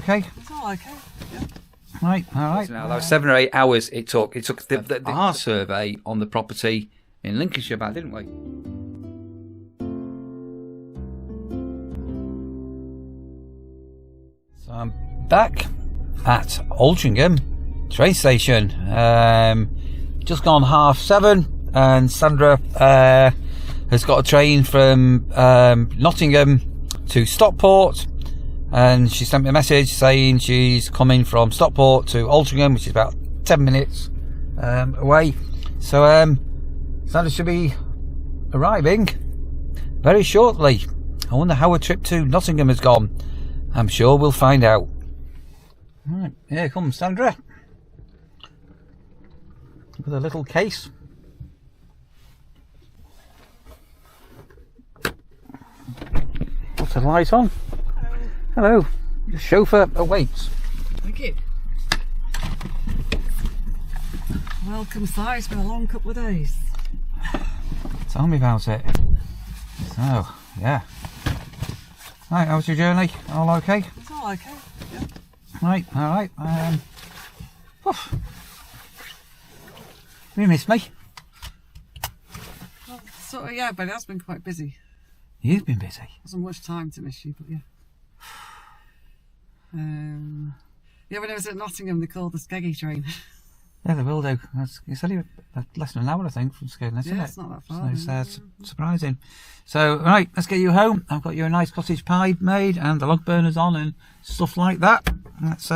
okay? It's all okay. Yeah. Right, all right. Now, that was 7 or 8 hours it took. It took our survey on the property in Lincolnshire back, didn't we? So I'm back at Ultram train station. Just gone 7:30, and Sandra has got a train from Nottingham to Stockport, and she sent me a message saying she's coming from Stockport to Ultram, which is about 10 minutes away. So Sandra should be arriving very shortly. I wonder how her trip to Nottingham has gone. I'm sure we'll find out. Right, here comes Sandra with a little case. Put the light on. Hello. The chauffeur awaits. Thank you. Welcome, Si. It's been a long couple of days. Tell me about it. So, yeah. Right, how was your journey? All okay? It's all okay. Yeah. Right, alright. Oof. You missed me? Well, sort of, yeah, but it has been quite busy. You've been busy. Wasn't much time to miss you, but yeah. Yeah, when I was at Nottingham, they called the Skeggy train. Yeah, they will do. It's only less than an hour, I think, from Skegness, isn't it? Yeah, it's not that far. So it's surprising. So, right, let's get you home. I've got you a nice cottage pie made and the log burners on and stuff like that. Let's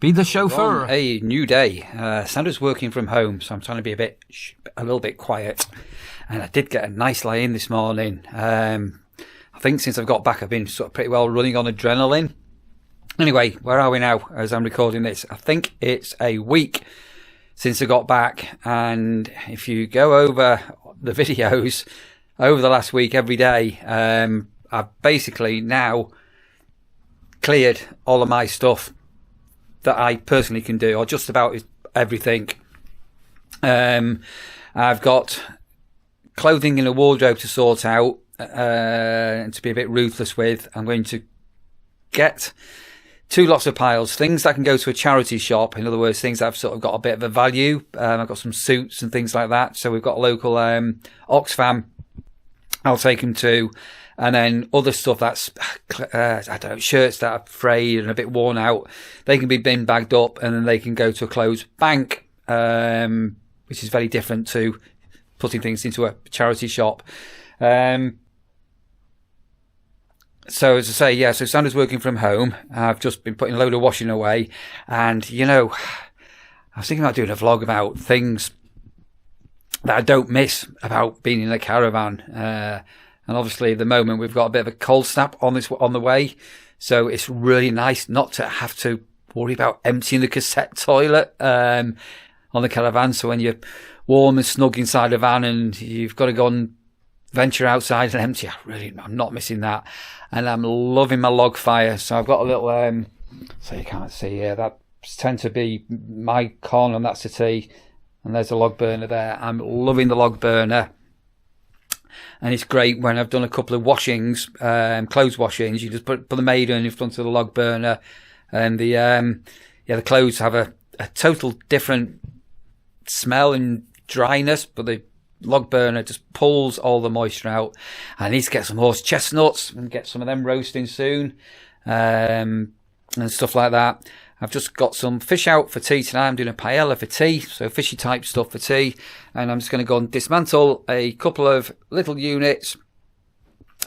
be the chauffeur. On a new day. Sandra's working from home, so I'm trying to be a little bit quiet. And I did get a nice lie in this morning. I think since I've got back, I've been sort of pretty well running on adrenaline. Anyway, where are we now as I'm recording this? I think it's a week since I got back, and if you go over the videos over the last week every day, I've basically now cleared all of my stuff that I personally can do, or just about everything. I've got clothing in a wardrobe to sort out and to be a bit ruthless with. I'm going to get 2 lots of piles, things that can go to a charity shop. In other words, things that have sort of got a bit of a value. I've got some suits and things like that. So we've got a local Oxfam. I'll take them to. And then other stuff that's, I don't know, shirts that are frayed and a bit worn out. They can be bin bagged up and then they can go to a closed bank, which is very different to putting things into a charity shop. So as I say, yeah, so Sandra's working from home. I've just been putting a load of washing away. And, you know, I was thinking about doing a vlog about things that I don't miss about being in a caravan. And obviously at the moment we've got a bit of a cold snap on the way. So it's really nice not to have to worry about emptying the cassette toilet on the caravan. So when you're warm and snug inside the van and you've got to go and venture outside and empty, I'm not missing that. And I'm loving my log fire. So I've got a little, so you can't see here, that tends to be my corner and that's the tea. And there's a log burner there. I'm loving the log burner. And it's great when I've done a couple of washings, clothes washings. You just put the maiden in front of the log burner, and the clothes have a total different smell and dryness, but the log burner just pulls all the moisture out. I need to get some horse chestnuts and get some of them roasting soon, and stuff like that. I've just got some fish out for tea tonight. I'm doing a paella for tea, so fishy type stuff for tea. And I'm just going to go and dismantle a couple of little units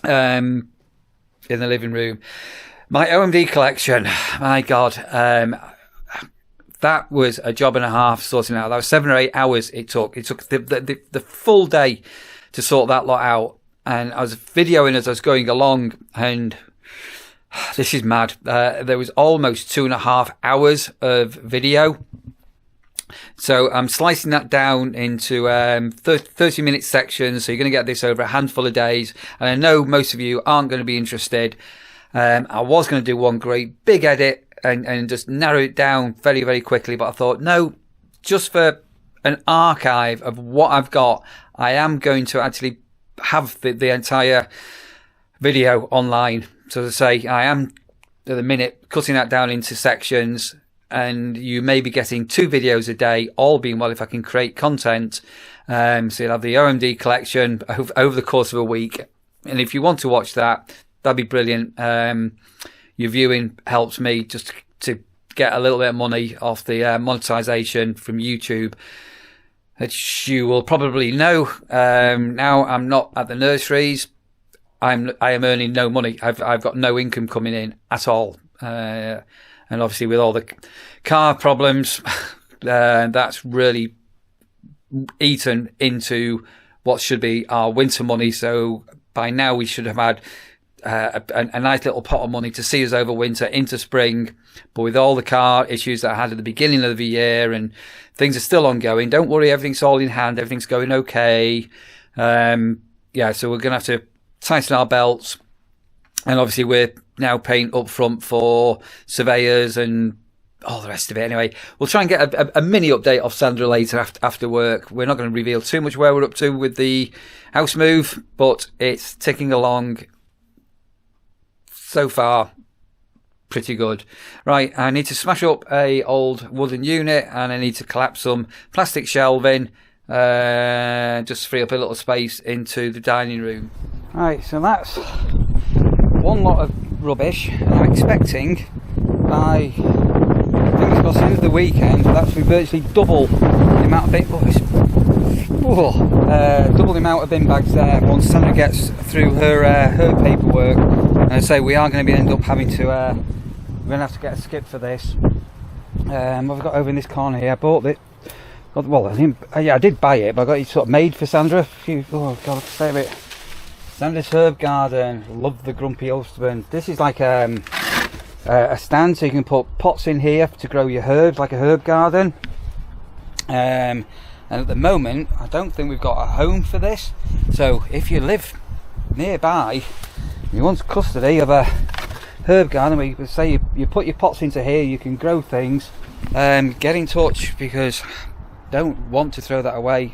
in the living room. My OMD collection, my God, that was a job and a half sorting out. That was 7 or 8 hours it took. It took the full day to sort that lot out. And I was videoing as I was going along, and this is mad. There was almost 2.5 hours of video. So I'm slicing that down into 30-minute sections. So you're going to get this over a handful of days. And I know most of you aren't going to be interested. I was going to do one great big edit and just narrow it down very, very quickly. But I thought, no, just for an archive of what I've got, I am going to actually have the entire video online. So as I say, I am at the minute, cutting that down into sections, and you may be getting 2 videos a day, all being well if I can create content. So you'll have the OMD collection over the course of a week. And if you want to watch that, that'd be brilliant. Your viewing helps me just to get a little bit of money off the monetization from YouTube. As you will probably know, now I'm not at the nurseries. I am earning no money. I've got no income coming in at all. And obviously with all the car problems, that's really eaten into what should be our winter money. So by now we should have had a nice little pot of money to see us over winter into spring. But with all the car issues that I had at the beginning of the year, and things are still ongoing, don't worry, everything's all in hand, everything's going okay. Yeah, so we're going to have to tighten our belts. And obviously we're now paying up front for surveyors and all the rest of it. Anyway, we'll try and get a mini update of Sandra later after work. We're not going to reveal too much where we're up to with the house move, but it's ticking along so far pretty good. Right, I need to smash up a old wooden unit, and I need to collapse some plastic shelving, just to free up a little space into the dining room. Right, so that's one lot of rubbish. I'm expecting by, I think it's by the end of the weekend, that should be virtually double the amount of double the amount of bin bags there once Sandra gets through her paperwork. And I say we are going to end up having to we're going to have to get a skip for this. What have I got over in this corner here? I bought it. Well, I did buy it, but I got it sort of made for Sandra. Oh God, say it. Sandra's herb garden. Love the grumpy husband. This is like a stand, so you can put pots in here to grow your herbs, like a herb garden. And at the moment, I don't think we've got a home for this. So if you live nearby, you want custody of a herb garden where you can say you put your pots into here, you can grow things. Get in touch, because I don't want to throw that away.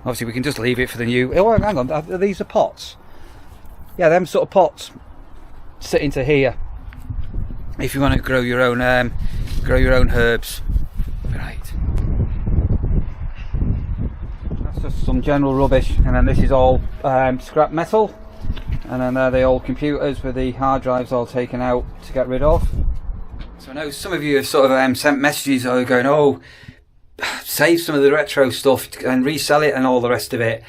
Obviously we can just leave it for the new. Oh, hang on, are these are pots? Yeah, them sort of pots sit into here if you want to grow your own herbs. Right, that's just some general rubbish, and then this is all scrap metal, and then they're the old computers with the hard drives all taken out to get rid of. So I know some of you have sort of sent messages going, oh, save some of the retro stuff and resell it and all the rest of it.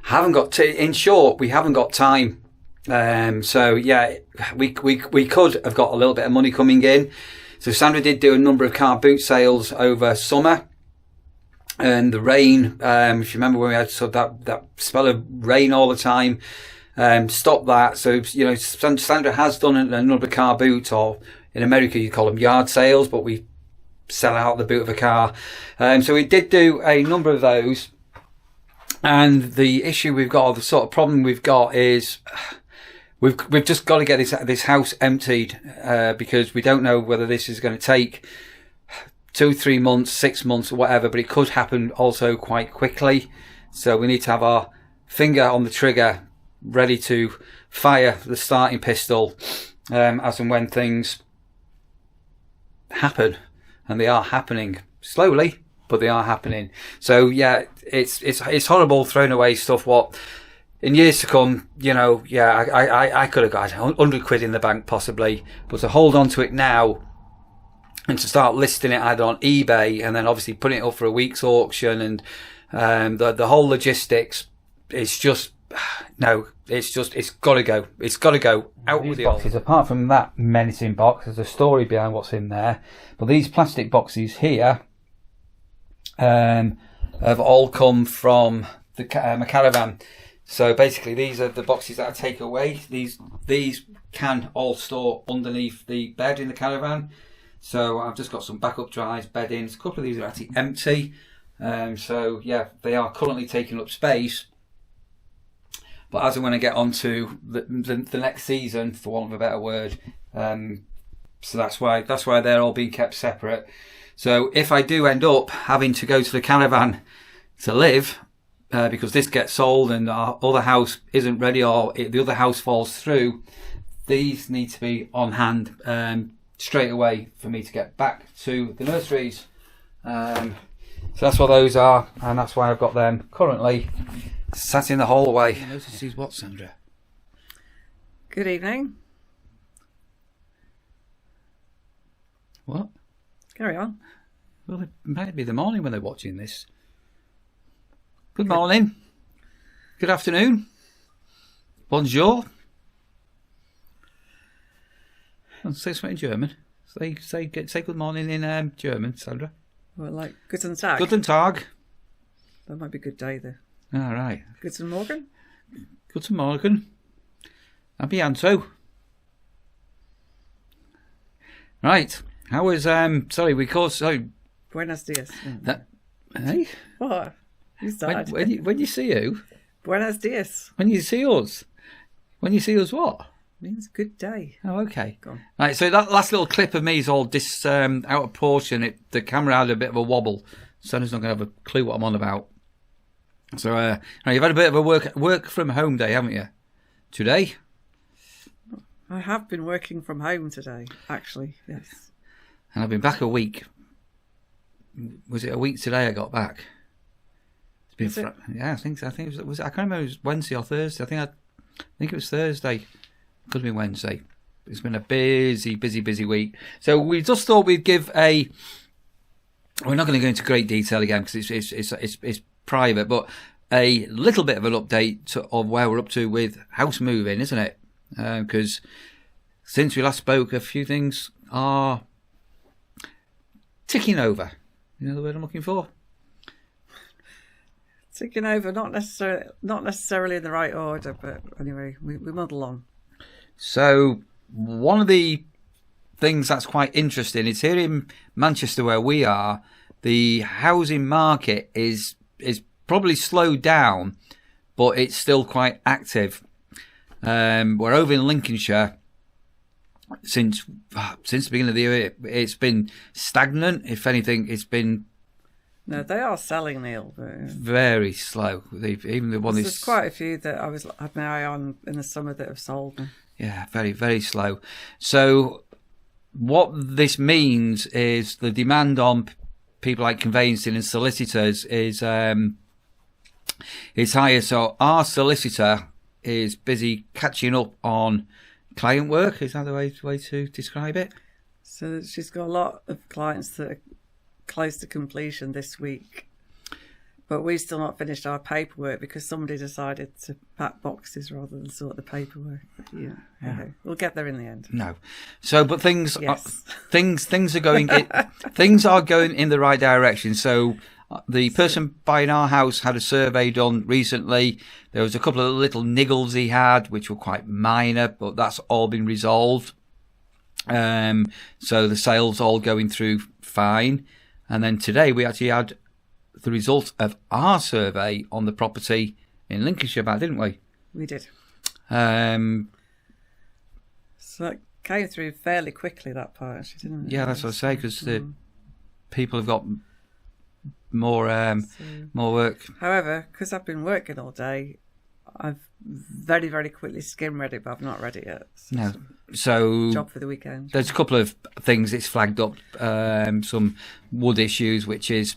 Haven't got in short, we haven't got time. So yeah, we could have got a little bit of money coming in. So Sandra did do a number of car boot sales over summer, and the rain, if you remember when we had sort of that spell of rain all the time, stopped that. So, you know, Sandra has done a number of car boots, or in America you call them yard sales, but we sell out the boot of a car. So we did do a number of those, and the issue we've got, or the sort of problem we've got, is we've just got to get this house emptied, because we don't know whether this is going to take 2, 3 months, 6 months, or whatever, but it could happen also quite quickly. So we need to have our finger on the trigger, ready to fire the starting pistol as and when things happen. And they are happening slowly, but they are happening. So yeah, it's horrible throwing away stuff. What in years to come, you know, yeah, I could have got 100 quid in the bank possibly, but to hold on to it now and to start listing it either on eBay and then obviously putting it up for a week's auction, and the whole logistics, it's just no, it's got to go. It's got to go out with the boxes. Apart from that menacing box, there's a story behind what's in there. But these plastic boxes here have all come from the my caravan. So basically, these are the boxes that I take away. These can all store underneath the bed in the caravan. So I've just got some backup dries, beddings. A couple of these are actually empty. So yeah, they are currently taking up space. But as and when I get on to the next season, for want of a better word, so that's why they're all being kept separate. So if I do end up having to go to the caravan to live, because this gets sold and our other house isn't ready, or the other house falls through, these need to be on hand straight away for me to get back to the nurseries. So that's what those are, and that's why I've got them currently sat in the hallway. Notice these what, Sandra? Good evening. What? Carry on. Well, it might be the morning when they're watching this. Good morning. Good afternoon. Bonjour. Say something in German. Say good morning in German, Sandra. Well, like Guten Tag. Guten Tag. That might be good day there. All right. Guten Morgen. Guten Morgen. Abianto. Right. How was sorry, we called Buenos dias. that hey? What? You started. When you see you? Buenos dias. When you see us? When you see us what? Means good day. Oh, okay. Go on. Right, so that last little clip of me is all out of proportion. The camera had a bit of a wobble. Sonny's not going to have a clue what I'm on about. So, you've had a bit of a work from home day, haven't you? Today? I have been working from home today, actually, yes. And I've been back a week. Was it a week today I got back? It's been yeah, I think so. I think it was I can't remember if it was Wednesday or Thursday. I think it was Thursday. Could have been Wednesday. It's been a busy week. So we just thought we'd give we're not going to go into great detail again because it's private, but a little bit of an update of where we're up to with house moving, isn't it? Because since we last spoke, a few things are ticking over. You know the word I'm looking for? Ticking over, not necessarily in the right order, but anyway, we muddle on. So one of the things that's quite interesting is here in Manchester where we are, the housing market is probably slowed down, but it's still quite active. We're over in Lincolnshire. Since the beginning of the year, it's been stagnant. If anything, it's been no. They are selling, Neil. Very slow. There's quite a few that I had my eye on in the summer that have sold. Yeah, very, very slow. So what this means is the demand on people like conveyancing and solicitors is higher. So our solicitor is busy catching up on client work. Is that the way to describe it? So she's got a lot of clients that are close to completion this week. But we've still not finished our paperwork because somebody decided to pack boxes rather than sort the paperwork. Yeah. Okay. We'll get there in the end. No. So, but things yes. things are going things are going in the right direction. So, the person buying our house had a survey done recently. There was a couple of little niggles he had, which were quite minor, but that's all been resolved. So the sale's all going through fine. And then today we actually had the result of our survey on the property in Lincolnshire back, didn't we? We did. So it came through fairly quickly, that part, actually, didn't it? Yeah, that's what I say, because the people have got more work. However, because I've been working all day, I've very, very quickly skim read it, but I've not read it yet. So job for the weekend. There's a couple of things it's flagged up, some wood issues, which is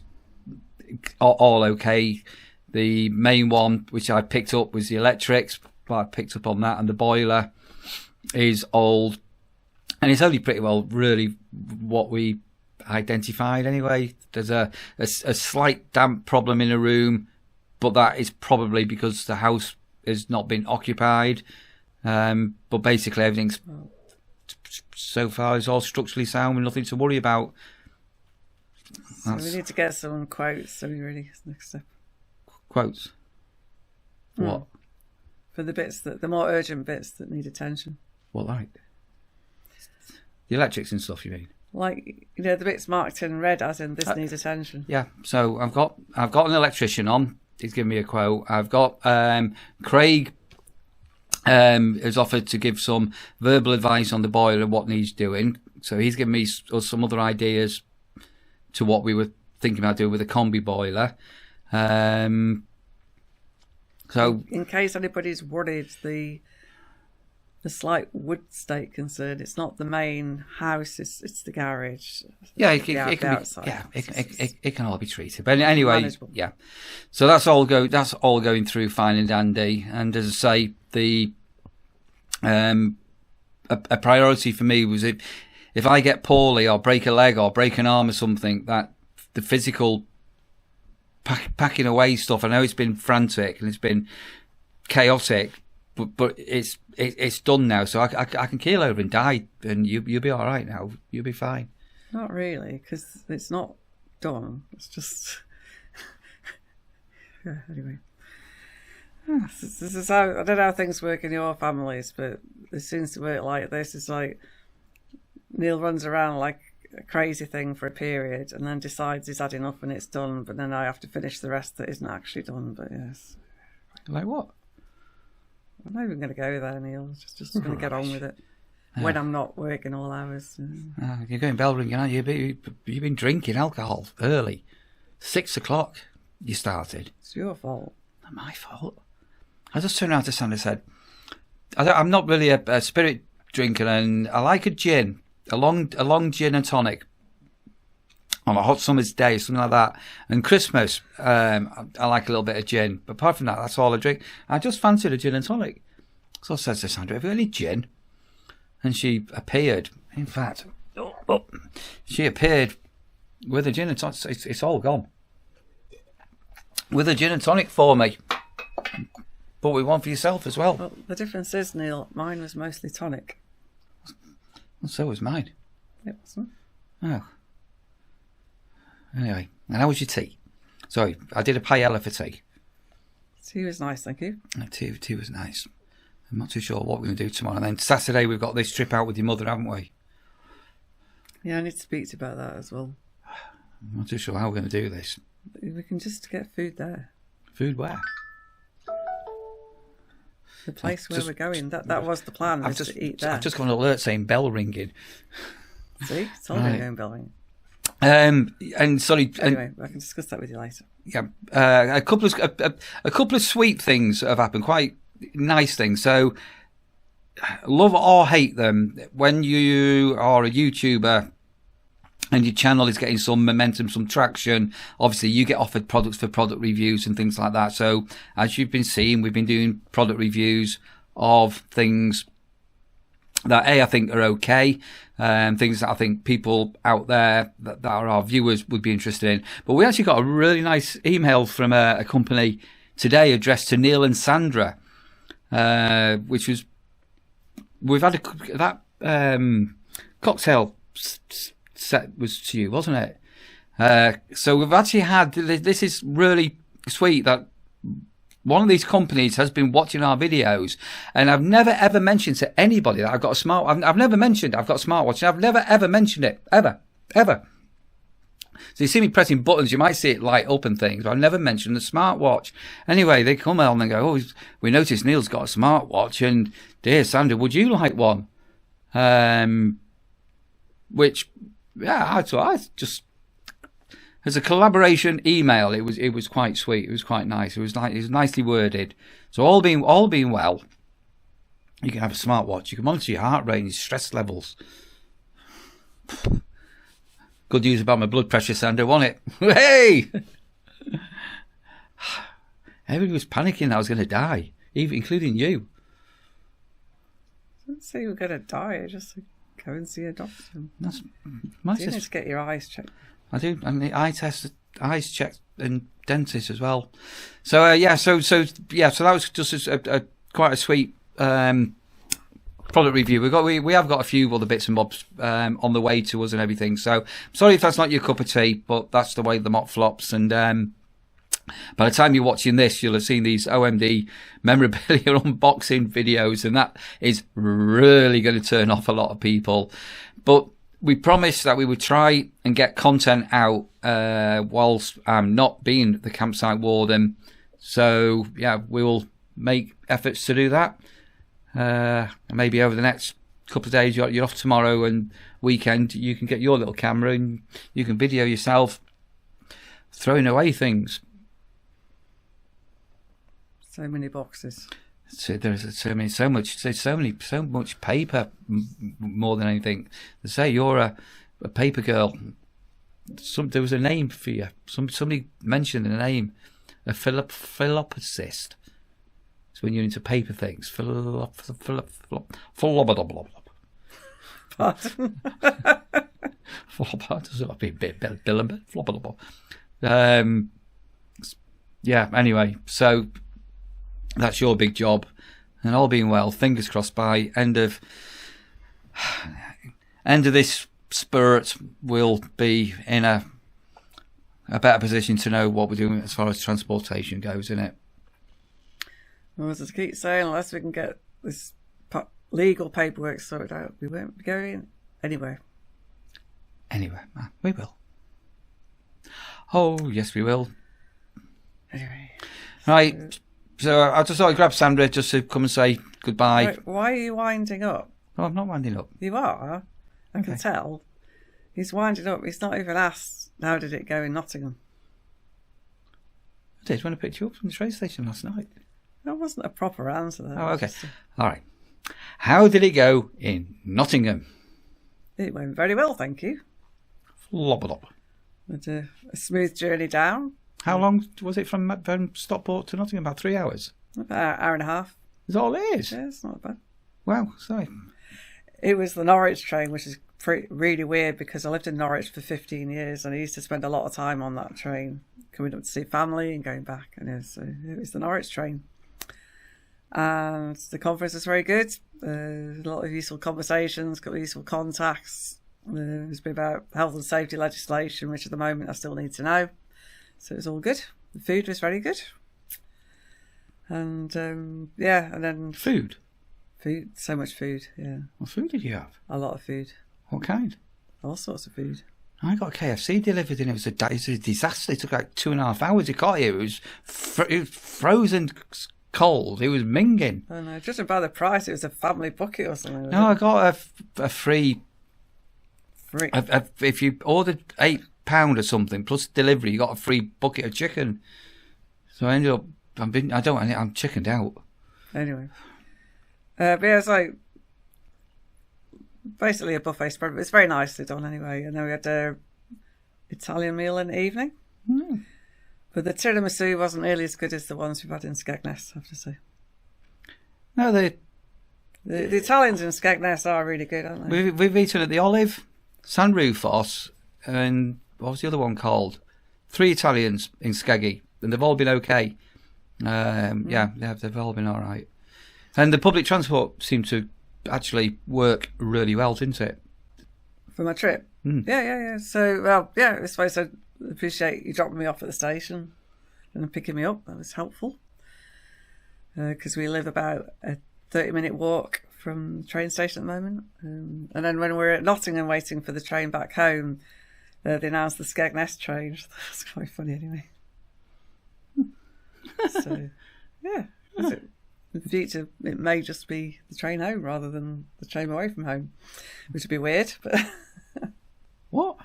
all okay. The main one, which I picked up, was the electrics. I picked up on that, and the boiler is old, and it's only pretty well really what we identified anyway. There's a slight damp problem in a room, but that is probably because the house has not been occupied. But basically everything's so far is all structurally sound and nothing to worry about. So we need to get some quotes. So we really next step. Quotes. What? For the bits the more urgent bits that need attention. What, like the electrics and stuff? You mean? Like, you know, the bits marked in red, as in this needs attention. Yeah. So I've got an electrician on. He's given me a quote. I've got Craig has offered to give some verbal advice on the boiler and what needs doing. So he's given me some other ideas to what we were thinking about doing with a combi boiler. So in case anybody's worried, the a slight wood stake concern. It's not the main house; it's the garage. Yeah, it can all be treated. But anyway, manageable. yeah. So that's all going through fine and dandy. And as I say, the a priority for me was if I get poorly or break a leg or break an arm or something, that the physical packing away stuff. I know it's been frantic and it's been chaotic, but it's done now. So I can keel over and die, and you'll be all right now. You'll be fine. Not really, because it's not done. It's just yeah. Anyway, this is how I don't know how things work in your families, but it seems to work like this. It's like Neil runs around like a crazy thing for a period, and then decides he's had enough and it's done. But then I have to finish the rest that isn't actually done. But yes, like what? I'm not even going to go there, Neil. Just going to get on with it when I'm not working all hours. You're going bell ringing, aren't you? You've been drinking alcohol early. 6 o'clock you started. It's your fault. Not my fault. I just turned around to Sandra and said, I'm not really a spirit drinker, and I like a gin, a long gin and tonic on a hot summer's day, something like that. And Christmas, I like a little bit of gin. But apart from that, that's all I drink. I just fancied a gin and tonic. So I said to Sandra, have you got any gin? And she appeared. In fact, she appeared with a gin and tonic. It's all gone. With a gin and tonic for me. But we want for yourself as well. Well, the difference is, Neil, mine was mostly tonic. And so was mine. It wasn't. Oh. Anyway, and how was your tea? Sorry, I did a paella for tea. Tea was nice, thank you. Tea was nice. I'm not too sure what we're going to do tomorrow. And then Saturday we've got this trip out with your mother, haven't we? Yeah, I need to speak to you about that as well. I'm not too sure how we're going to do this. We can just get food there. Food where? The place where we're going. That was the plan, was to eat there. I've just got an alert saying bell ringing. See? It's all going bell ringing. And sorry. Anyway, I can discuss that with you later. Yeah, a couple of sweet things have happened, quite nice things. So, love or hate them, when you are a YouTuber and your channel is getting some momentum, some traction, obviously you get offered products for product reviews and things like that. So, as you've been seeing, we've been doing product reviews of things that I think are okay, things that I think people out there that are our viewers would be interested in. But we actually got a really nice email from a company today addressed to Neil and Sandra, which was, we've had that cocktail set was to you, wasn't it? So we've actually had, this is really sweet that one of these companies has been watching our videos, and I've never ever mentioned to anybody that I've got a smart. I've never mentioned I've got a smartwatch, and I've never ever mentioned it ever. So you see me pressing buttons, you might see it light up and things, but I've never mentioned the smartwatch. Anyway, they come on and go, "Oh, we noticed Neil's got a smartwatch, and dear Sandra, would you like one?" Which, yeah, I just. As a collaboration email, it was quite sweet. It was quite nice. It was nicely worded. So all being well, you can have a smartwatch. You can monitor your heart rate and your stress levels. Good news about my blood pressure, Sandra, wasn't it? Hey! Everybody was panicking that I was going to die, even including you. I didn't say you were going to die. I just go and see a doctor. You need to get your eyes checked. I do, and the eye test, eyes checked, and dentist as well. So so that was just quite a sweet product review. We have got a few other bits and bobs on the way to us and everything. So sorry if that's not your cup of tea, but that's the way the mop flops. And by the time you're watching this, you'll have seen these OMD memorabilia unboxing videos, and that is really going to turn off a lot of people. But we promised that we would try and get content out whilst I'm not being the campsite warden. So, yeah, we will make efforts to do that. Maybe over the next couple of days, you're off tomorrow and weekend, you can get your little camera and you can video yourself throwing away things. So many boxes. So there's so much paper more than anything. They say you're a paper girl. There was a name for you. Somebody mentioned the name, a philopacist. It's when you're into paper things. Pardon? Yeah. Anyway, so that's your big job, and all being well, fingers crossed, by end of this spurt, we'll be in a better position to know what we're doing as far as transportation goes, isn't it? Well, as I keep saying, unless we can get this legal paperwork sorted out, we won't be going anywhere. Anyway, we will. Oh, yes, we will. Anyway. Right, so I just thought I'd grab Sandra just to come and say goodbye. Right, why are you winding up? Oh, I'm not winding up. You are. I can tell. He's winding up. He's not even asked, how did it go in Nottingham? I did when I picked you up from the train station last night. That wasn't a proper answer. That Oh, okay. All right. How did it go in Nottingham? It went very well, thank you. Flop. Had a smooth journey down. How long was it from Stockport to Nottingham? About 3 hours? About an hour and a half. Is all it is? Yeah, it's not bad. Wow, sorry. It was the Norwich train, which is really weird because I lived in Norwich for 15 years and I used to spend a lot of time on that train, coming up to see family and going back. And so it was the Norwich train. And the conference was very good. A lot of useful conversations, got useful contacts. It was about health and safety legislation, which at the moment I still need to know. So it was all good. The food was very good. And and then... Food? Food, so much food, yeah. What food did you have? A lot of food. What kind? All sorts of food. I got KFC delivered and it was a disaster. It took like 2.5 hours. It got here. It was frozen cold. It was minging. Oh no, judging by the price, it was a family bucket or something. No, I got a free. If you ordered £8 or something plus delivery, you got a free bucket of chicken. So I ended up. I'm chickened out. Anyway, but yeah, it's like basically a buffet spread, but it's very nicely done anyway. And then we had a Italian meal in the evening. Mm. But the tiramisu wasn't nearly as good as the ones we've had in Skegness, I have to say. No, the Italians in Skegness are really good, aren't they? We've eaten at the Olive, San Rufus, and what was the other one called? 3 Italians in Skeggy, and they've all been okay. Yeah, they've all been all right. And the public transport seemed to actually work really well, didn't it? For my trip? Mm. Yeah. So, well, yeah, I suppose I appreciate you dropping me off at the station and picking me up. That was helpful. Because we live about a 30-minute walk from the train station at the moment. And then when we were at Nottingham waiting for the train back home, they announced the Skegness train. That's quite funny anyway. So, yeah. In the future, it may just be the train home rather than the train away from home, which would be weird. But what?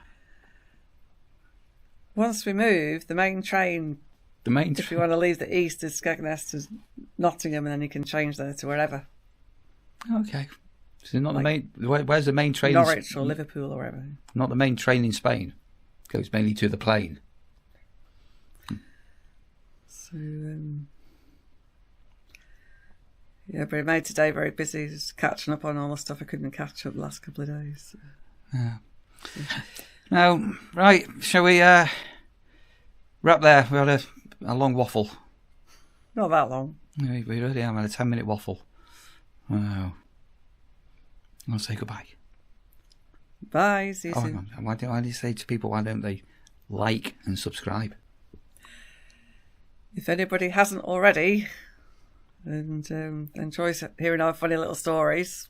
Once we move, the main train, if you want to leave the east, is Skegness to Nottingham, and then you can change there to wherever. Okay. So not the main. Where's the main train? Norwich or Liverpool or wherever. Not the main train in Spain. Goes mainly to the plain. So, yeah, but it made today very busy, just catching up on all the stuff I couldn't catch up the last couple of days. Yeah. Now, right, shall we wrap there? We had a long waffle. Not that long. We really have had a 10-minute waffle. Wow. I'll say goodbye. Bye, see you soon. Why do you say to people, why don't they like and subscribe? If anybody hasn't already and enjoys hearing our funny little stories,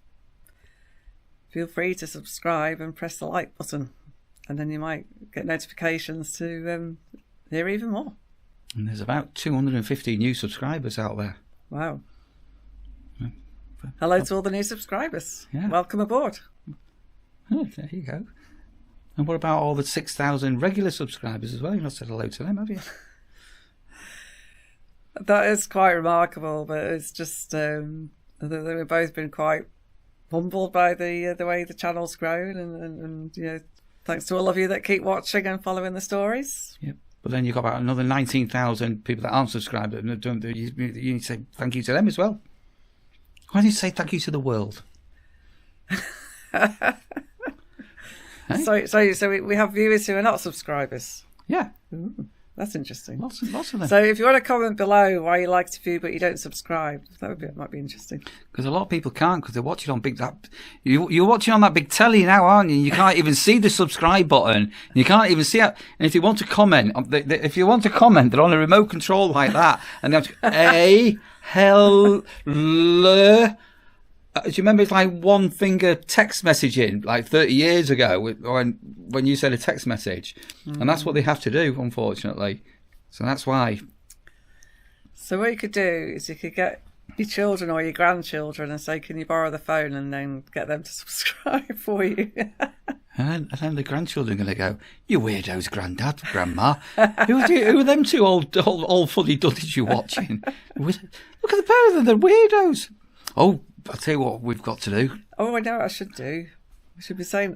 feel free to subscribe and press the like button, and then you might get notifications to hear even more. And there's about 250 new subscribers out there. Wow. Hello to all the new subscribers. Yeah. Welcome aboard. Oh, there you go. And what about all the 6,000 regular subscribers as well? You've not said hello to them, have you? That is quite remarkable, but it's just we've both been quite humbled by the way the channel's grown, and you know, thanks to all of you that keep watching and following the stories. Yep. But then you've got about another 19,000 people that aren't subscribed, and don't. You need to say thank you to them as well. Why don't you say thank you to the world? Hey? So we have viewers who are not subscribers. Yeah. Ooh, that's interesting. Lots of them. So if you want to comment below why you like to view but you don't subscribe, might be interesting. Because a lot of people can't, because they're watching on you're watching on that big telly now, aren't you? You can't even see the subscribe button. You can't even see it. And if you want to comment, they're on a remote control like that, and they have to do you remember it's like one finger text messaging like 30 years ago when you sent a text message? And that's what they have to do, unfortunately. So that's why. So what you could do is you could get your children or your grandchildren and say, can you borrow the phone, and then get them to subscribe for you. And then the grandchildren are going to go, you weirdos, Grandad, Grandma. Who are them two old funny duddies you're watching? Look at the pair of them, they're weirdos. Oh, I'll tell you what we've got to do. Oh, I know what I should do. I should say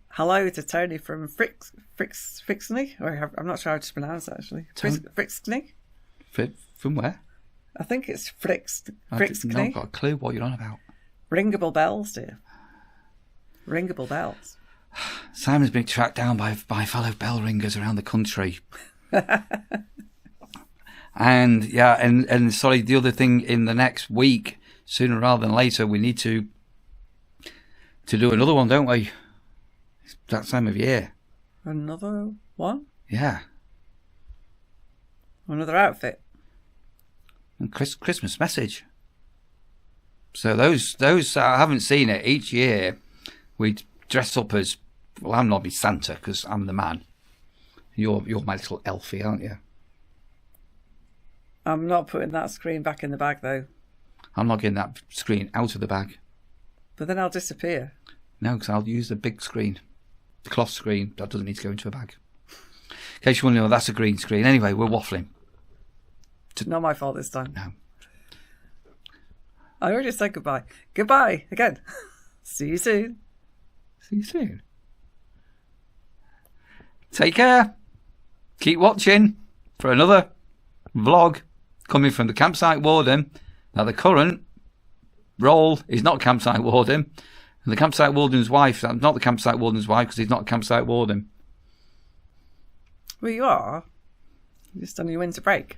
hello to Tony from Frixney. I'm not sure how to pronounce that, actually. Frixney? From where? I think it's Frixney. I've got a clue what you're on about. Ringable bells, dear. Ringable bells. Simon's been tracked down by fellow bell ringers around the country. And yeah, and sorry, the other thing, in the next week, sooner rather than later, we need to do another one, don't we? It's that time of year. Another one? Yeah. Another outfit. And Christmas message. So those I haven't seen it, each year we dress up as, well, I'm not Santa because I'm the man. You're my little elfie, aren't you? I'm not putting that screen back in the bag, though. I'm not getting that screen out of the bag. But then I'll disappear. No, because I'll use the big screen. The cloth screen. That doesn't need to go into a bag. In case you want to know, that's a green screen. Anyway, we're waffling. Not my fault this time. No. I already said goodbye. Goodbye again. See you soon. See you soon. Take care. Keep watching for another vlog coming from the Campsite Warden. Now, the current role is not Campsite Warden, and the Campsite Warden's wife, not the Campsite Warden's wife, because he's not a Campsite Warden. Well, you are. You're just on your winter break.